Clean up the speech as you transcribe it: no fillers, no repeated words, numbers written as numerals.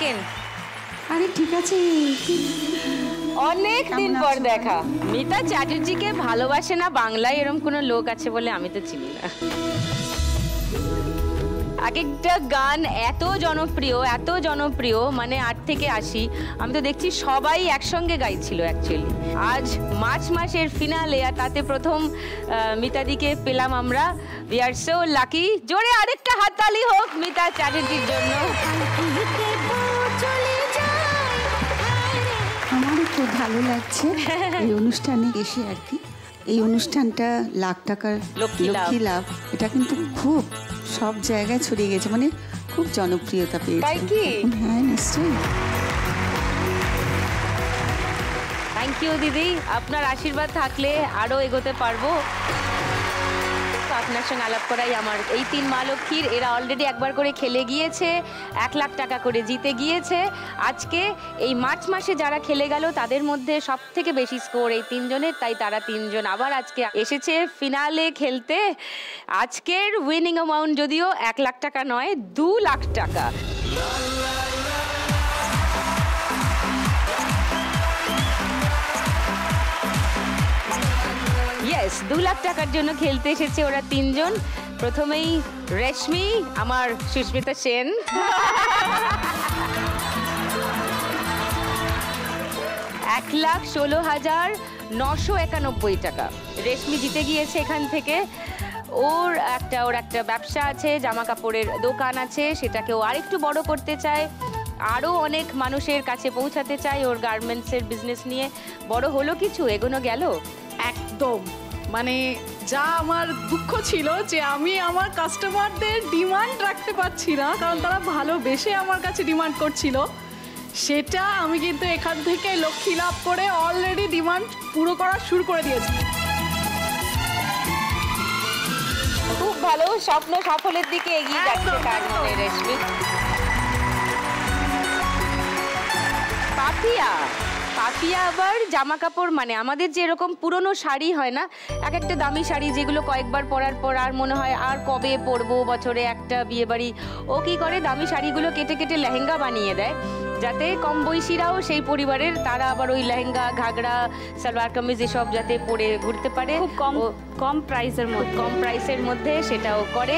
Second. আরে ঠিক আছে, অনেক দিন পর দেখা। মিতা চ্যাটার্জিকে ভালোবাসে না বাংলায় এরকম কোনো লোক আছে বলে আমি তো চিনি না। এক একটা গান এত জনপ্রিয়, মানে 8 থেকে 80 আমি তো দেখছি সবাই একসঙ্গে গাইছিল অ্যাকচুয়ালি। আজ মার্চ মাসের ফিনালে, আর তাতে প্রথম মিতাদিকে পেলাম আমরা। We are so lucky. জোরে আরেকটা হাততালি হোক মিতা চ্যাটার্জির জন্য। আমারও খুব ভালো লাগছে এই অনুষ্ঠানে এসে আর কি। এই অনুষ্ঠানটা লাখ টাকার লক্ষ্মী লাভ, এটা কিন্তু খুব সব জায়গায় ছড়িয়ে গেছে, মানে খুব জনপ্রিয়তা পেয়েছে। তাই কি? হ্যাঁ নিশ্চয়ই। থ্যাংক ইউ দিদি, আপনার আশীর্বাদ থাকলে আরও এগোতে পারবো। আপনার সঙ্গে আলাপ করাই আমার এই 3 মা লক্ষ্মীর, এরা অলরেডি একবার করে খেলে গিয়েছে, 1 লাখ টাকা করে জিতে গিয়েছে। আজকে এই মার্চ মাসে যারা খেলে গেল তাদের মধ্যে সব থেকে বেশি স্কোর এই 3 জনের, তাই তারা 3 জন আবার আজকে এসেছে ফিনালে খেলতে। আজকের উইনিং অ্যামাউন্ট যদিও 1 লাখ টাকা নয়, 2 লাখ টাকা। ইয়েস, 2 লাখ টাকার জন্য খেলতে এসেছে ওরা 3 জন। প্রথমেই রেশমি, আমার সুস্মিতা সেন। 1,16,991 টাকা রেশমি জিতে গিয়েছে এখান থেকে। ওর একটা ব্যবসা আছে, জামা কাপড়ের দোকান আছে, সেটাকে ও আরেকটু বড় করতে চায়, আরও অনেক মানুষের কাছে পৌঁছাতে চায় ওর গার্মেন্টসের বিজনেস নিয়ে। বড় হলো কিছু, এগোনো গেল একদম। মানে যা আমার দুঃখ ছিল যে আমি আমার কাস্টমারদের ডিমান্ড রাখতে পারছি না, কারণ তারা ভালোবেসে আমার কাছে ডিমান্ড করছিল, সেটা আমি কিন্তু এখান থেকে লক্ষ্মী লাভ করে অলরেডি ডিমান্ড পুরো করা শুরু করে দিয়েছি। খুব ভালো, স্বপ্ন সাফল্যের দিকে এগিয়ে যাচ্ছে তার মনে রেশমি। পাপিয়া আবার জামা কাপড়, মানে আমাদের যে এরকম পুরনো শাড়ি হয় না, একটা দামি শাড়ি যেগুলো কয়েকবার পরার পর আর মনে হয় আর কবে পরবো, বছরে একটা বিয়ে বাড়ি, ও কি করে দামি শাড়িগুলো কেটে কেটে লেহেঙ্গা বানিয়ে দেয়, যাতে কম বয়সীরাও সেই পরিবারের তারা আবার ওই লেহেঙ্গা, ঘাগরা, সালোয়ার কামিজ এসব যাতে পরে ঘুরতে পারে, খুব কম প্রাইসের মধ্যে সেটাও করে।